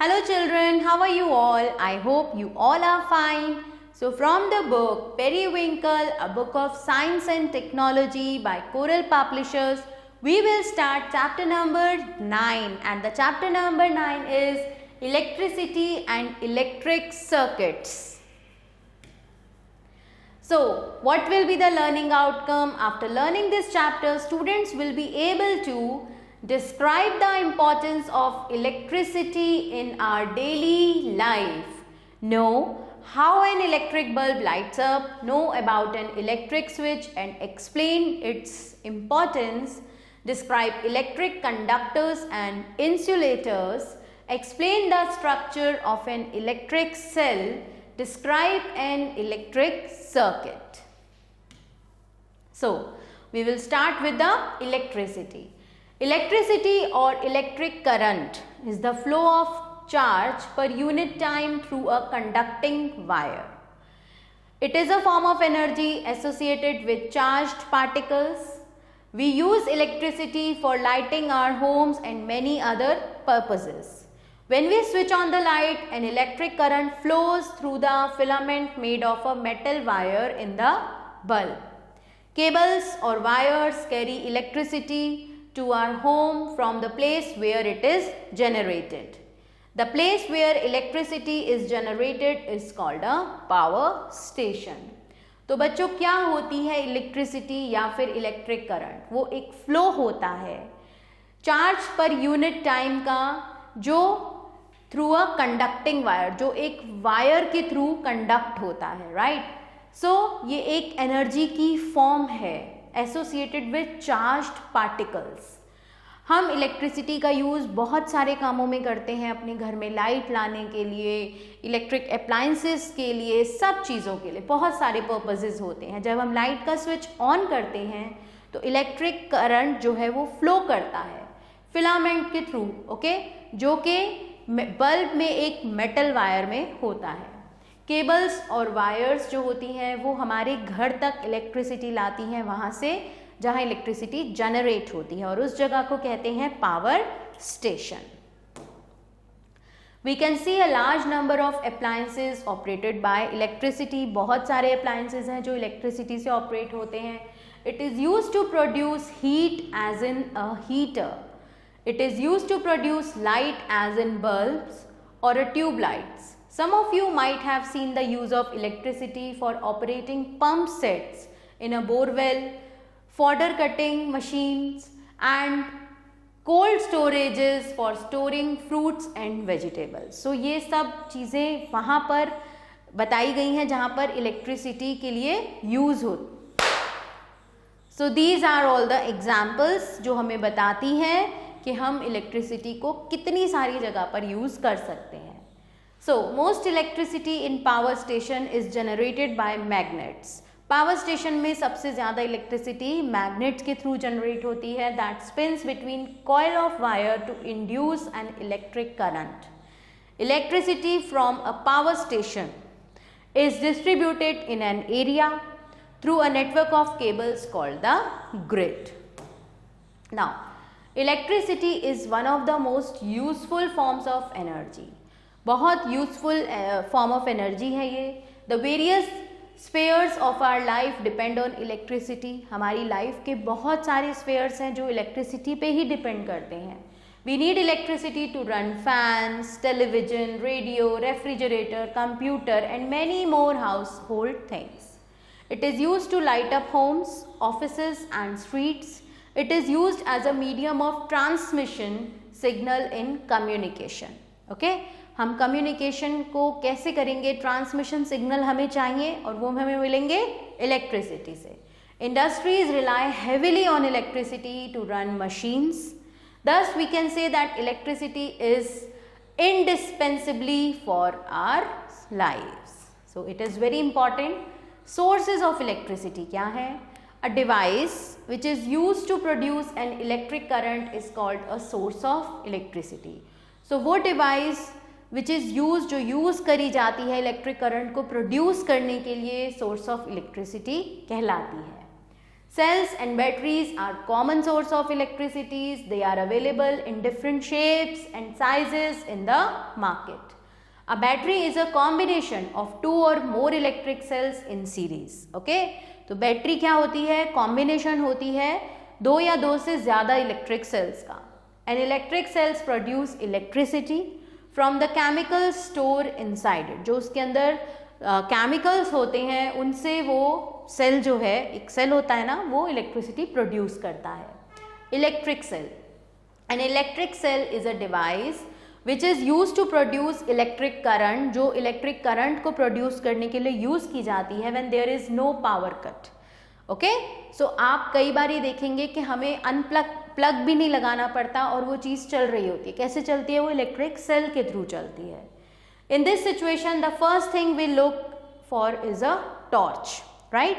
Hello children, how are you all? I hope you all are fine. So from the book Periwinkle, a book of science and technology by Coral Publishers, we will start chapter number 9, and the chapter number 9 is electricity and electric circuits. So what will be the learning outcome? After learning this chapter, students will be able to describe the importance of electricity in our daily life. Know how an electric bulb lights up, know about an electric switch and explain its importance, describe electric conductors and insulators, explain the structure of an electric cell, describe an electric circuit. So, we will start with the electricity. Electricity or electric current is the flow of charge per unit time through a conducting wire. It is a form of energy associated with charged particles. We use electricity for lighting our homes and many other purposes. When we switch on the light, an electric current flows through the filament made of a metal wire in the bulb. Cables or wires carry electricity to our home from the place where it is generated. The place where electricity is generated is called a power station. तो बच्चों क्या होती है electricity या फिर electric current? वो एक flow होता है चार्ज पर यूनिट टाइम का जो थ्रू अ कंडक्टिंग वायर, जो एक वायर के थ्रू कंडक्ट होता है, राइट? सो ये एक एनर्जी की फॉर्म है एसोसिएटेड विद चार्ज्ड पार्टिकल्स. हम इलेक्ट्रिसिटी का यूज़ बहुत सारे कामों में करते हैं, अपने घर में लाइट लाने के लिए, इलेक्ट्रिक अप्लायंसेस के लिए, सब चीज़ों के लिए बहुत सारे पर्पसेस होते हैं. जब हम लाइट का स्विच ऑन करते हैं तो इलेक्ट्रिक करंट जो है वो फ्लो करता है फिलामेंट के थ्रू, ओके, जो कि बल्ब में एक मेटल वायर में होता है. केबल्स और वायर्स जो होती हैं वो हमारे घर तक इलेक्ट्रिसिटी लाती हैं वहाँ से जहाँ इलेक्ट्रिसिटी जनरेट होती है, और उस जगह को कहते हैं power station. We can see a large number of appliances operated by electricity. बहुत सारे अप्लायंसेज हैं जो इलेक्ट्रिसिटी से ऑपरेट होते हैं. It is use to produce heat as in a heater. It is used to produce light as in bulbs or a tube lights. Some of you might have seen the use of electricity for operating pump sets in a borewell, fodder cutting machines and cold storages for storing fruits and vegetables. So ये सब चीज़ें वहाँ पर बताई गई हैं जहाँ पर इलेक्ट्रिसिटी के लिए यूज़ होती. So these are all the examples जो हमें बताती हैं कि हम इलेक्ट्रिसिटी को कितनी सारी जगह पर यूज़ कर सकते हैं. So most electricity in power station is generated by magnets. Power station में सबसे ज़्यादा इलेक्ट्रिसिटी मैग्नेट्स के थ्रू जनरेट होती है that spins between coil of wire to induce an electric current. Electricity from a power station is distributed in an area through a network of cables called the grid. Now electricity is one of the most useful forms of energy. बहुत useful form of energy है ये. The various spheres of our life depend on electricity. हमारी life के बहुत सारे spheres हैं जो electricity पे ही डिपेंड करते हैं. We need electricity to run fans, television, radio, refrigerator, computer and many more household things. It is use to light up homes, offices and streets. It is used as a medium of transmission signal in communication. Okay? हम communication को कैसे करेंगे? Transmission signal हमें चाहिए और वो हमें मिलेंगे इलेक्ट्रिसिटी से. Industries rely heavily on electricity to run machines. Thus, we can say that electricity is indispensably for our lives. So, it is very important. Sources of electricity क्या है? A device which is used to produce an electric current is called a source of electricity. So वो device which is used, जो use करी जाती है electric current को produce करने के लिए, सोर्स ऑफ इलेक्ट्रिसिटी कहलाती है. Cells and batteries are common source of electricities. They are available in different shapes and sizes in the market. A battery is a combination of two or more electric cells in series. Okay? तो battery क्या होती है? Combination होती है दो या दो से ज़्यादा इलेक्ट्रिक सेल्स का. And electric sales produce electricity from the chemical store inside it. जो उसके अंदर केमिकल्स होते हैं उनसे वो सेल जो है, एक सेल होता है ना, वो इलेक्ट्रिसिटी प्रोड्यूस करता है. Electric cell. An electric cell is a device which is use to produce electric current. जो इलेक्ट्रिक करंट को प्रोड्यूस करने के लिए यूज़ की जाती है when there is no power cut. Okay, so आप कई बार ये देखेंगे कि हमें प्लग भी नहीं लगाना पड़ता और वो चीज़ चल रही होती है. कैसे चलती है? वो इलेक्ट्रिक सेल के थ्रू चलती है. In this situation the first thing we look for is a torch. Right?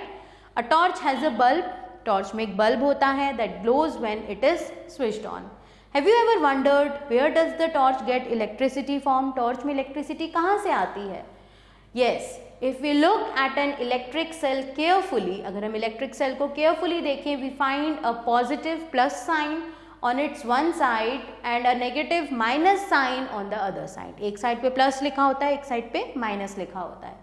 A torch has a bulb. Torch में एक बल्ब होता है that glows when it is switched on. Have you ever wondered where does the torch get electricity from? Torch में electricity कहाँ से आती है? Yes, if we look at an electric cell carefully, अगर हम इलेक्ट्रिक सेल को carefully देखें, we find a positive plus sign on its one side and a negative minus sign on the other side. एक side पे plus लिखा होता है, एक साइड पे माइनस लिखा होता है.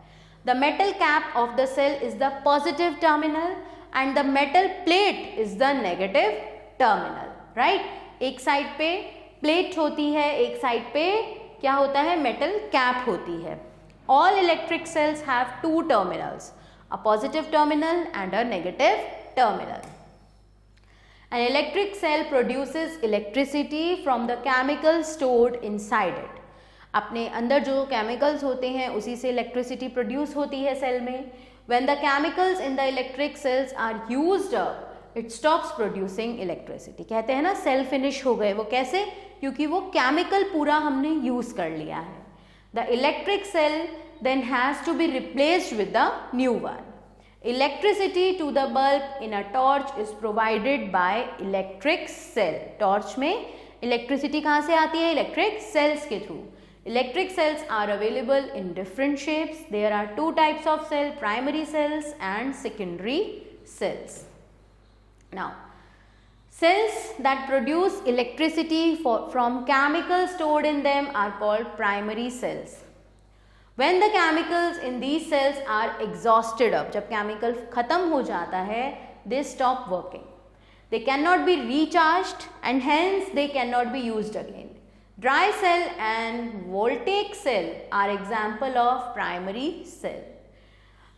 The metal cap of the cell is the positive terminal and the metal plate is the negative terminal. Right? एक साइड पे प्लेट होती है, एक साइड पे क्या होता है? मेटल कैप होती है. All electric cells have two terminals, a positive terminal and a negative terminal. An electric cell produces electricity from the chemicals stored inside it. अपने अंदर जो chemicals होते हैं उसी से electricity produce होती है सेल में. When the chemicals in the electric cells are used up, it stops producing electricity. कहते हैं ना सेल फिनिश हो गए. वो कैसे? क्योंकि वो chemical पूरा हमने यूज कर लिया है. The electric cell then has to be replaced with the new one. Electricity to the bulb in a torch is provided by electric cell. Torch में electricity कहाँ से आती है? Electric cells के through. Electric cells are available in different shapes. There are two types of cell, primary cells and secondary cells. Now, cells that produce electricity from chemicals stored in them are called primary cells. When the chemicals in these cells are exhausted up, जब chemical खत्म हो जाता है, they stop working. They cannot be recharged and hence they cannot be used again. Dry cell and voltaic cell are example of primary cell.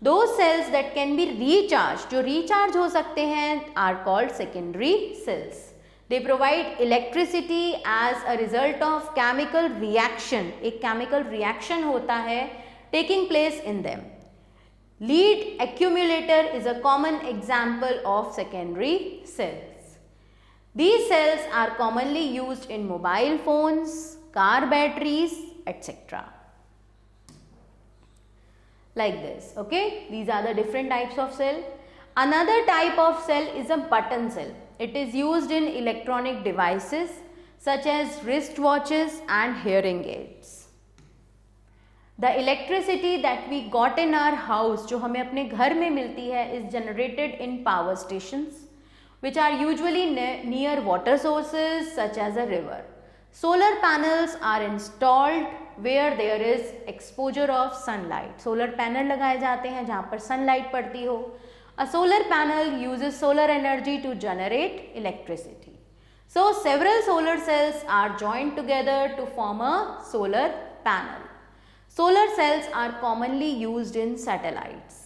Those cells that can be recharged, जो recharge हो सकते हैं, are called secondary cells. They provide electricity as a result of chemical reaction. एक chemical reaction होता है taking place in them. Lead accumulator is a common example of secondary cells. These cells are commonly used in mobile phones, car batteries, etc. Like this. Okay, these are the different types of cell. Another type of cell is a button cell. It is used in electronic devices such as wristwatches and hearing aids. The electricity that we got in our house, जो हमें अपने घर में मिलती है, is generated in power stations which are usually near water sources such as a river. Solar panels are installed where there is exposure of sunlight. Solar panel लगाए जाते हैं जहाँ पर sunlight पड़ती हो. A solar panel uses solar energy to generate electricity. So several solar cells are joined together to form a solar panel. Solar cells are commonly used in satellites.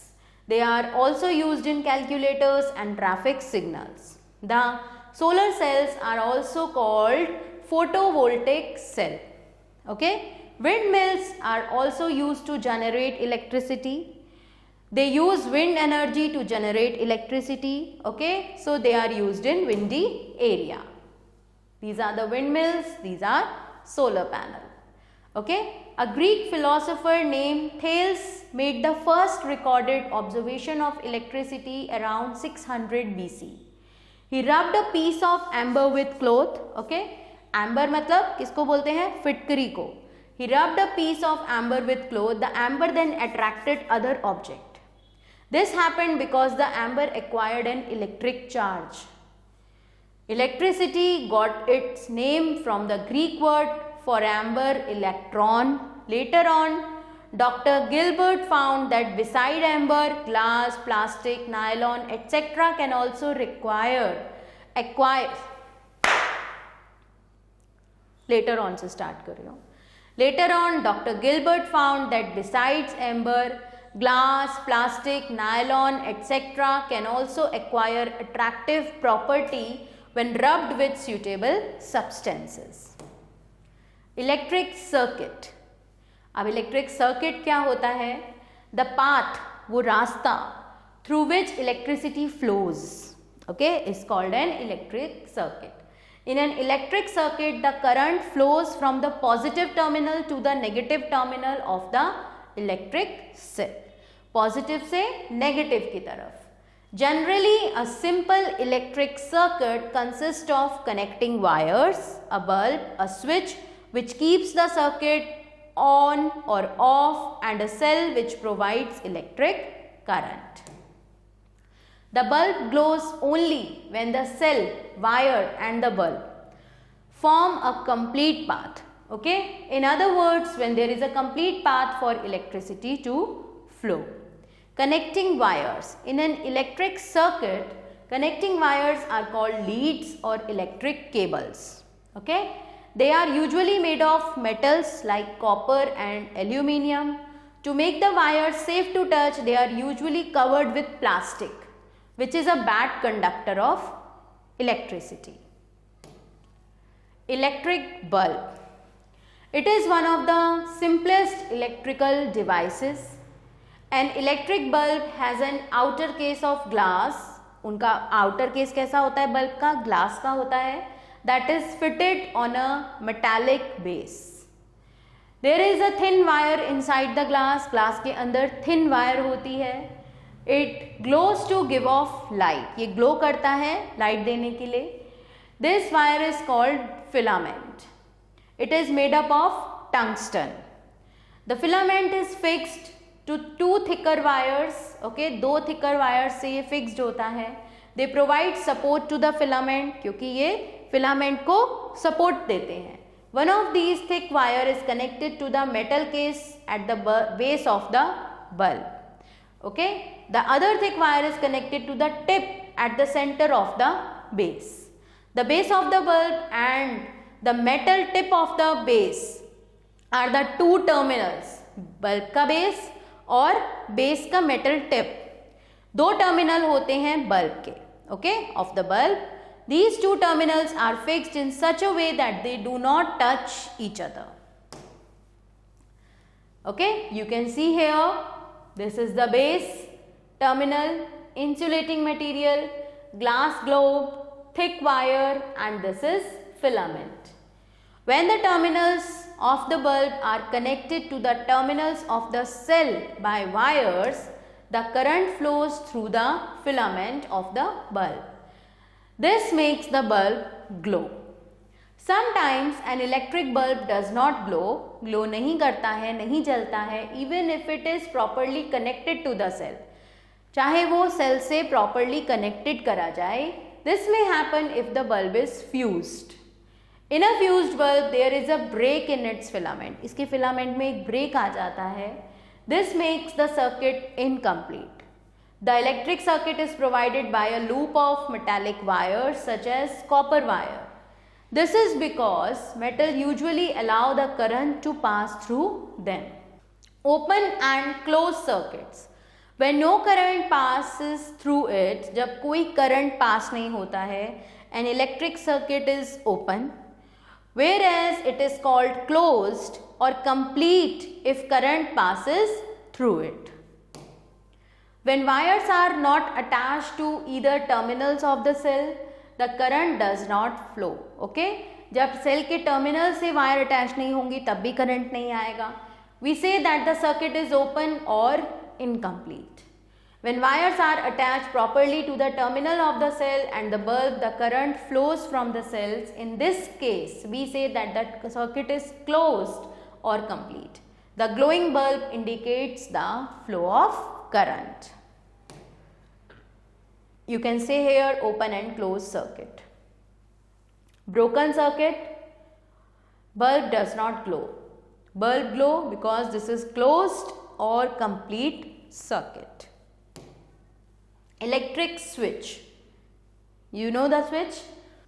They are also used in calculators and traffic signals. The solar cells are also called photovoltaic cell. Okay? Windmills are also used to generate electricity. They use wind energy to generate electricity. Okay, so they are used in windy area. These are the windmills, these are solar panel. Okay, a Greek philosopher named Thales made the first recorded observation of electricity around 600 BC. He rubbed a piece of amber with cloth. Okay, amber मतलब किसको बोलते हैं? फिटकरी को. He rubbed a piece of amber with cloth. The amber then attracted other object. This happened because the amber acquired an electric charge. Electricity got its name from the Greek word for amber, electron. Later on, Dr. Gilbert found that beside amber, glass, plastic, nylon, etc. can also acquire. Later on से start कर रही हूँ. Later on, Dr. Gilbert found that besides amber, glass, plastic, nylon, etc. can also acquire attractive property when rubbed with suitable substances. Electric circuit. अब electric circuit क्या होता है? The path, वो रास्ता through which electricity flows, okay, is called an electric circuit. In an electric circuit, the current flows from the positive terminal to the negative terminal of the electric cell. Positive से negative की तरफ. Generally, a simple electric circuit consists of connecting wires, a bulb, a switch which keeps the circuit on or off, and a cell which provides electric current. The bulb glows only when the cell, wire and the bulb form a complete path. Okay? In other words, when there is a complete path for electricity to flow. Connecting wires. In an electric circuit, connecting wires are called leads or electric cables. Okay? They are usually made of metals like copper and aluminium. To make the wires safe to touch, they are usually covered with plastic, which is a bad conductor of electricity. Electric bulb. It is one of the simplest electrical devices. An electric bulb has an outer case of glass. उनका outer case कैसा होता है bulb का? Glass का होता है. That is fitted on a metallic base. There is a thin wire inside the glass. Glass के अंदर thin wire होती है. It glows to give off light. ये glow करता है light देने के लिए. This wire is called filament. It is made up of tungsten. The filament is fixed to two thicker wires. Okay, दो thicker wires से ये fixed होता है. They provide support to the filament क्योंकि ये filament को support देते हैं. One of these thick wire is connected to the metal case at the base of the bulb. Okay, the other thick wire is connected to the tip at the center of the base. The base of the bulb and the metal tip of the base are the two terminals. Bulb का base और base का metal tip. दो terminal होते हैं bulb के, okay, of the bulb. These two terminals are fixed in such a way that they do not touch each other. Okay, you can see here, this is the base, terminal, insulating material, glass globe, thick wire, and this is filament. When the terminals of the bulb are connected to the terminals of the cell by wires, the current flows through the filament of the bulb. This makes the bulb glow. Sometimes an electric bulb does not glow, glow नहीं करता है, नहीं जलता है, even if it is properly connected to the cell. चाहे वो cell से properly connected करा जाए, this may happen if the bulb is fused. In a fused bulb, there is a break in its filament. इसके filament में एक break आ जाता है. This makes the circuit incomplete. The electric circuit is provided by a loop of metallic wires such as copper wire. This is because metal usually allow the current to pass through them. Open and closed circuits. When no current passes through it, जब कोई current pass नहीं होता है, an electric circuit is open, whereas it is called closed or complete if current passes through it. When wires are not attached to either terminals of the cell, the current does not flow. Okay? जब cell के terminal से wire attach नहीं होंगी तब भी current नहीं आएगा. We say that the circuit is open or incomplete. When wires are attached properly to the terminal of the cell and the bulb, the current flows from the cells. In this case, we say that the circuit is closed or complete. The glowing bulb indicates the flow of current. You can say here open and closed circuit. Broken circuit, bulb does not glow. Bulb glow because this is closed or complete circuit. Electric switch. You know the switch?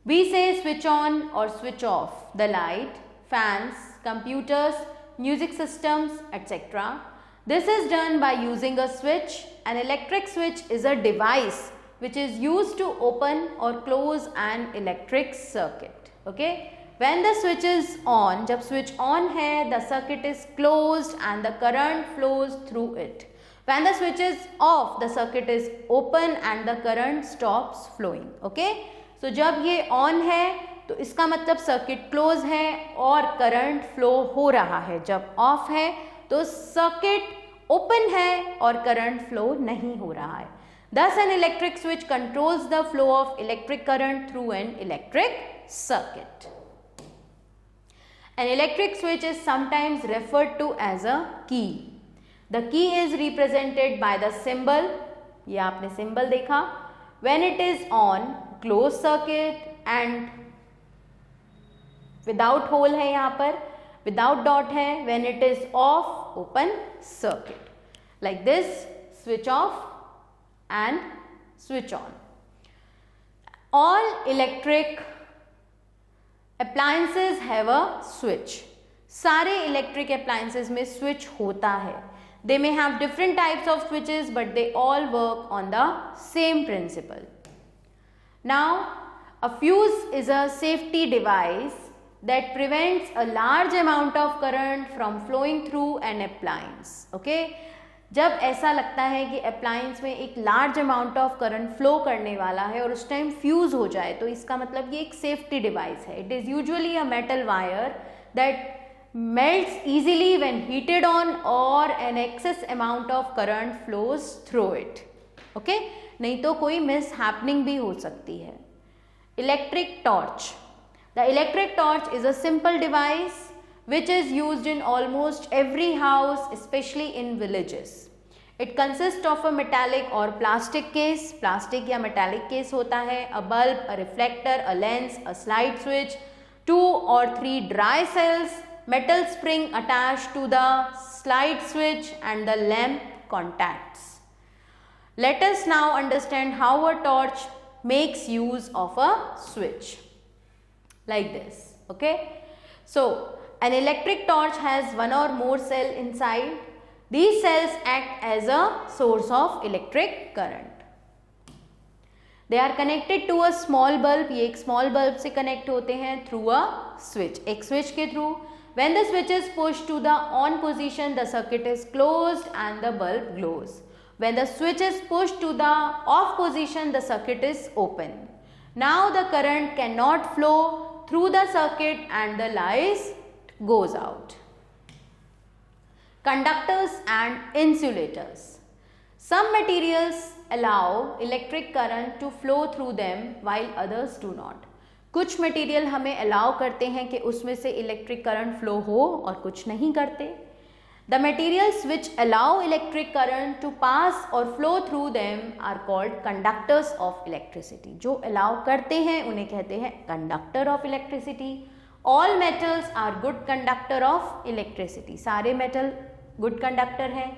We say switch on or switch off the light, fans, computers, music systems, etc. This is done by using a switch. An electric switch is a device which is used to open or close an electric circuit. Okay? When the switch is on, जब switch on है, the circuit is closed and the current flows through it. When the switch is off, the circuit is open and the current stops flowing. Okay? So जब ये on है तो इसका मतलब circuit close है और current flow हो रहा है. जब ऑफ है तो सर्किट ओपन है और करंट फ्लो नहीं हो रहा है. Thus an electric switch controls the flow of electric current through an electric circuit. An electric switch is sometimes referred to as a key. The key is represented by the symbol. ये आपने symbol देखा. When it is on, closed circuit and without hole है यहाँ पर, without dot है. When it is off, open circuit. Like this, switch off and switch on. All electric appliances have a switch. सारे electric appliances में switch होता है. They may have different types of switches but they all work on the same principle. Now, a fuse is a safety device that prevents a large amount of current from flowing through an appliance. Okay? जब ऐसा लगता है कि appliance में एक large amount of current flow करने वाला है और उस टाइम फ्यूज हो जाए तो इसका मतलब ये एक सेफ्टी डिवाइस है. It is usually a metal wire that melts easily when heated on or an excess amount of current flows through it. Okay? नहीं तो कोई मिस हैपनिंग भी हो सकती है. Electric torch. The electric torch is a simple device which is used in almost every house, especially in villages. It consists of a metallic or plastic case. Plastic या metallic case होता है. A bulb, a reflector, a lens, a slide switch, 2 or 3 dry cells, metal spring attached to the slide switch and the lamp contacts. Let us now understand how a torch makes use of a switch. Like this. Okay? So, an electric torch has one or more cells inside. These cells act as a source of electric current. They are connected to a small bulb. ये एक small bulb से connect होते हैं through a switch. एक switch के through. When the switch is pushed to the on position, the circuit is closed and the bulb glows. When the switch is pushed to the off position, the circuit is open. Now the current cannot flow through the circuit and the light goes out. Conductors and insulators. Some materials allow electric current to flow through them while others do not. कुछ material हमें allow करते हैं कि उसमें से electric current flow हो और कुछ नहीं करते. The materials which allow electric current to pass और flow through them are called conductors of electricity. जो अलाउ करते हैं उन्हें कहते हैं conductor of electricity. All metals are good conductor of electricity. सारे मेटल गुड कंडक्टर हैं.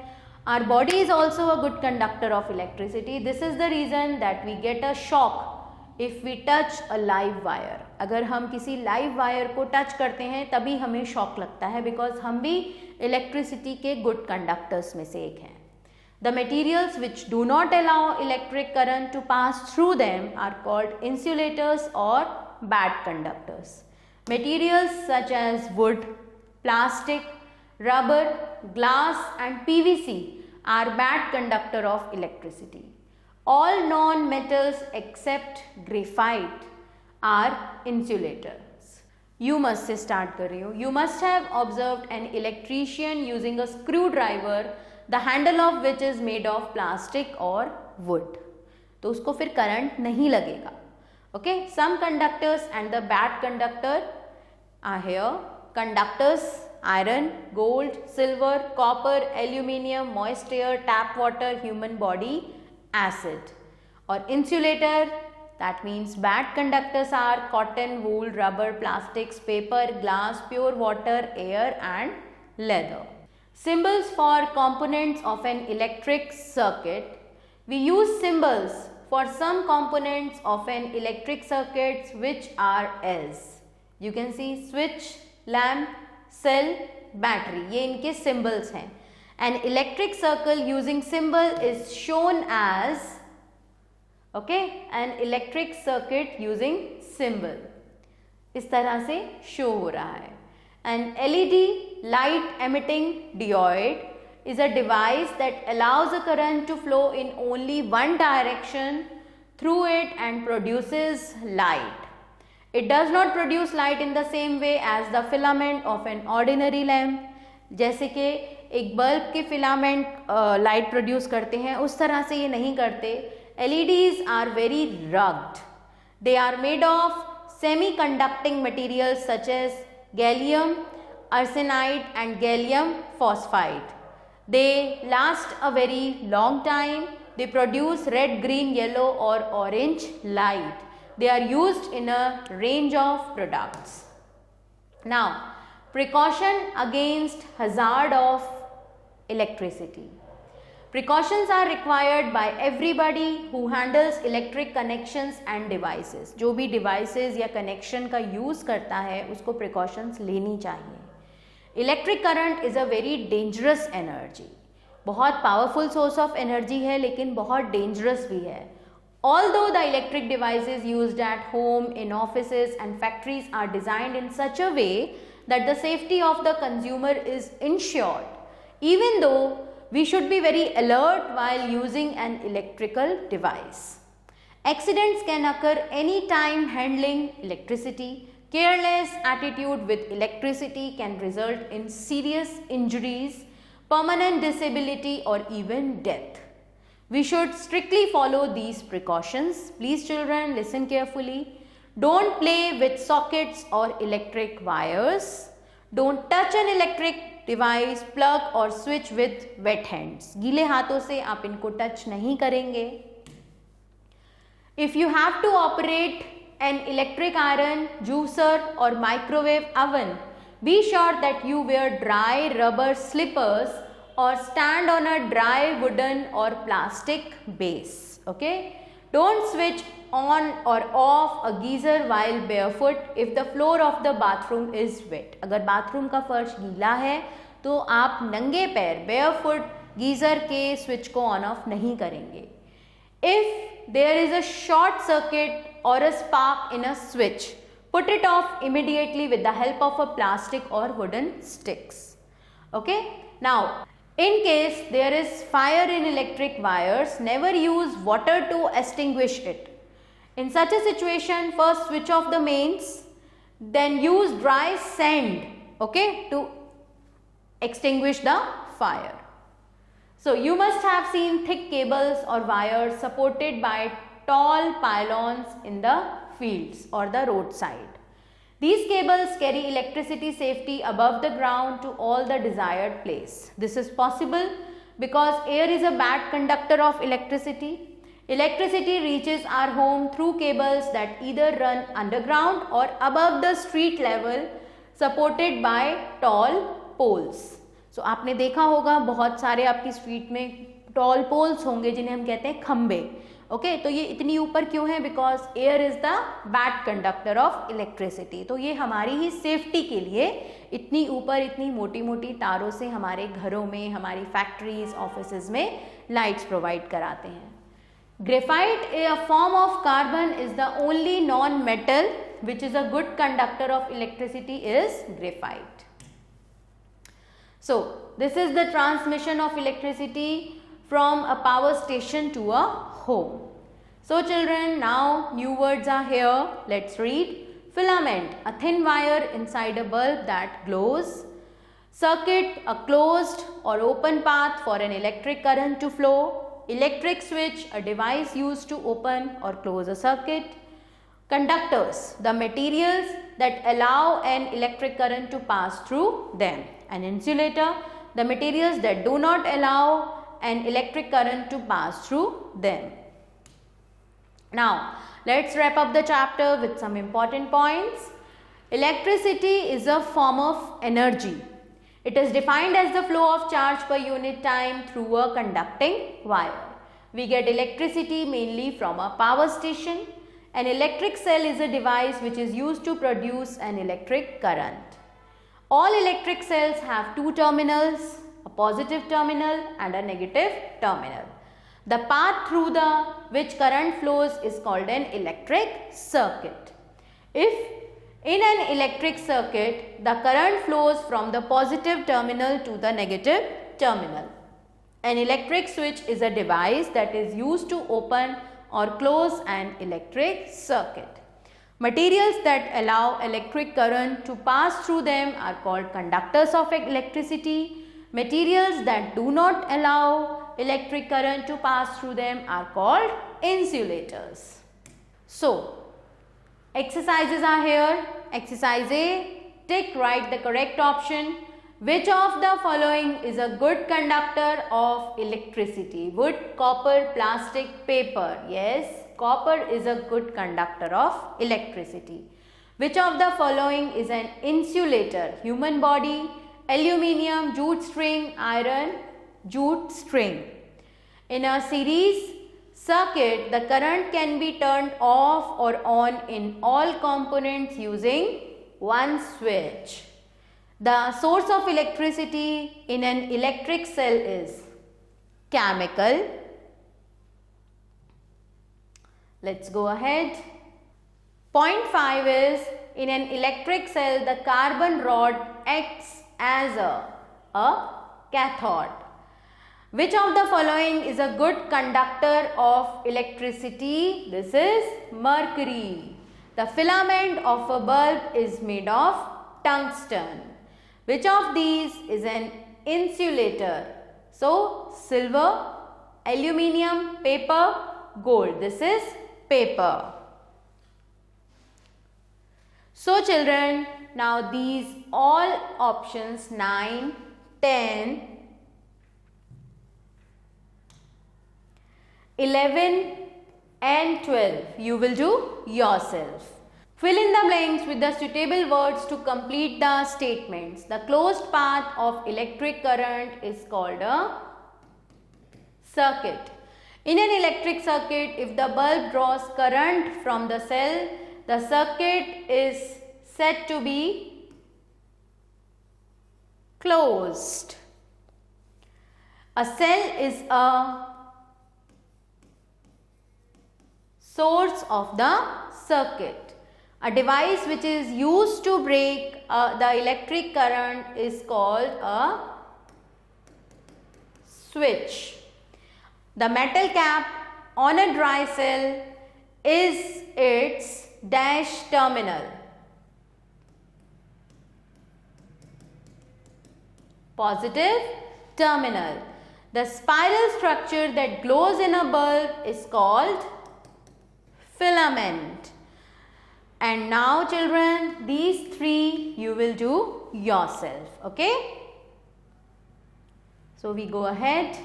Our body is also a good conductor of electricity. This is the reason that we get a shock if we touch a live wire. अगर हम किसी live wire को touch करते हैं तभी हमें शॉक लगता है, बिकॉज हम भी इलेक्ट्रिसिटी के गुड कंडक्टर्स में से एक हैं. The materials which do not allow electric current to pass through them are called insulators और bad conductors. Materials such as wood, plastic, rubber, glass and PVC are bad conductor of electricity. All non-metals except graphite are insulators. You must से start कर रही हो. You must have observed an electrician using a screwdriver, the handle of which is made of plastic or wood. तो उसको फिर current नहीं लगेगा. Okay? Some conductors and the bad conductor are here. Conductors: iron, gold, silver, copper, aluminium, moist air, tap water, human body, acid. Or insulator, that means bad conductors are cotton, wool, rubber, plastics, paper, glass, pure water, air and leather. Symbols for components of an electric circuit. We use symbols for some components of an electric circuit which are as. You can see switch, lamp, cell, battery. ये इनके symbols हैं. An electric circle using symbol is shown as, okay, an electric circuit using symbol. इस तरह से show हो रहा है. An LED light emitting diode is a device that allows a current to flow in only one direction through it and produces light. It does not produce light in the same way as the filament of an ordinary lamp. जैसे कि एक bulb के filament light produce करते हैं, उस तरह से ये नहीं करते. LEDs are very rugged. They are made of semi-conducting materials such as gallium arsenide and gallium phosphide. They last a very long time. They produce red, green, yellow or orange light. They are used in a range of products. Now, precaution against hazard of electricity. Precautions are required by everybody who handles electric connections and devices. जो भी devices या connection का use करता है उसको precautions लेनी चाहिए. Electric current is a very dangerous energy. बहुत powerful source of energy है लेकिन बहुत dangerous भी है. Although the electric devices used at home, in offices and factories are designed in such a way that the safety of the consumer is ensured, even though we should be very alert while using an electrical device. Accidents can occur any time handling electricity. Careless attitude with electricity can result in serious injuries, permanent disability or even death. We should strictly follow these precautions. Please children, listen carefully. Don't play with sockets or electric wires. Don't touch an electric device, plug or switch with wet hands. गीले हाथों से आप इनको touch नहीं करेंगे. If you have to operate an electric iron, juicer or microwave oven, be sure that you wear dry rubber slippers or stand on a dry wooden or plastic base. Okay? Don't switch on or off a geyser while barefoot if the floor of the bathroom is wet. अगर bathroom का फर्श गीला है तो आप नंगे पैर barefoot geyser के स्विच को ऑन ऑफ नहीं करेंगे. If there is a short circuit or a spark in a switch, put it off immediately with the help of a plastic or wooden sticks. Okay? Now, in case there is fire in electric wires, never use water to extinguish it. In such a situation, first switch off the mains, then use dry sand, okay, to extinguish the fire. So, you must have seen thick cables or wires supported by tall pylons in the fields or the roadside. These cables carry electricity safety above the ground to all the desired place. This is possible because air is a bad conductor of electricity. Electricity reaches our home through cables that either run underground or above the street level, supported by tall poles. So आपने देखा होगा बहुत सारे आपकी street में toll poles होंगे जिन्हें हम कहते हैं खंबे. ओके, तो ये इतनी ऊपर क्यों है? Because air is the bad conductor of electricity. तो ये हमारी ही सेफ्टी के लिए इतनी ऊपर इतनी मोटी मोटी तारों से हमारे घरों में, हमारी फैक्ट्रीज, ऑफिसेज में लाइट्स प्रोवाइड कराते हैं. Graphite, a form of carbon, is the only non-metal which is a good conductor of electricity is graphite. So, this is the transmission of electricity from a power station to a home. So, children, now new words are here. Let's read. Filament, a thin wire inside a bulb that glows. Circuit, a closed or open path for an electric current to flow. Electric switch, a device used to open or close a circuit. Conductors, the materials that allow an electric current to pass through them. An insulator, the materials that do not allow an electric current to pass through them. Now, let's wrap up the chapter with some important points. Electricity is a form of energy. It is defined as the flow of charge per unit time through a conducting wire. We get electricity mainly from a power station. An electric cell is a device which is used to produce an electric current. All electric cells have two terminals, a positive terminal and a negative terminal. The path through which current flows is called an electric circuit. If in an electric circuit, the current flows from the positive terminal to the negative terminal. An electric switch is a device that is used to open or close an electric circuit. Materials that allow electric current to pass through them are called conductors of electricity. Materials that do not allow electric current to pass through them are called insulators. So, exercises are here. Exercise A, tick, write the correct option. Which of the following is a good conductor of electricity? Wood, copper, plastic, paper. Yes, copper is a good conductor of electricity. Which of the following is an insulator? Human body, aluminium, jute string, iron, jute string. In a series circuit, the current can be turned off or on in all components using one switch. The source of electricity in an electric cell is chemical. Let's go ahead. Point 5 is, in an electric cell, the carbon rod acts as a cathode. Which of the following is a good conductor of electricity? This is mercury. The filament of a bulb is made of tungsten. Which of these is an insulator? So, silver, aluminium, paper, gold. This is paper. So, children, now these all options 9, 10, 11 and 12 you will do yourself. Fill in the blanks with the suitable words to complete the statements. The closed path of electric current is called a circuit. In an electric circuit, if the bulb draws current from the cell, the circuit is said to be closed. A cell is a source of the circuit. A device which is used to break the electric current is called a switch. The metal cap on a dry cell is its dash terminal. Positive terminal. The spiral structure that glows in a bulb is called filament. And now children, these three you will do yourself. Okay. So we go ahead.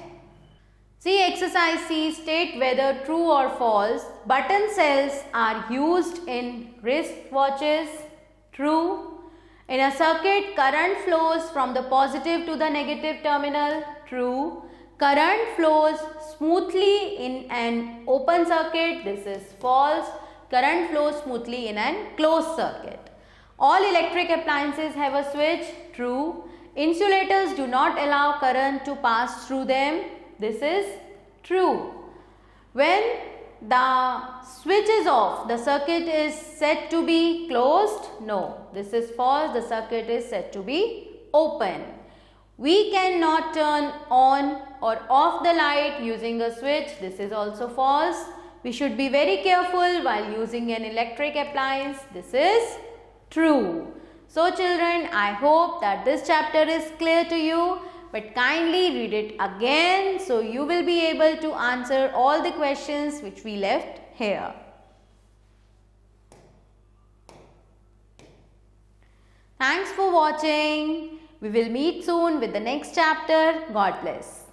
See exercise C, state whether true or false. Button cells are used in wristwatches. True. In a circuit, current flows from the positive to the negative terminal. True. Current flows smoothly in an open circuit. This is false. Current flows smoothly in an closed circuit. All electric appliances have a switch. True. Insulators do not allow current to pass through them. This is true. When the switch is off, the circuit is said to be closed. No, this is false. The circuit is said to be open. We cannot turn on or off the light using a switch. This is also false. We should be very careful while using an electric appliance. This is true. So children, I hope that this chapter is clear to you, but kindly read it again so you will be able to answer all the questions which we left here. Thanks for watching. We will meet soon with the next chapter. God bless.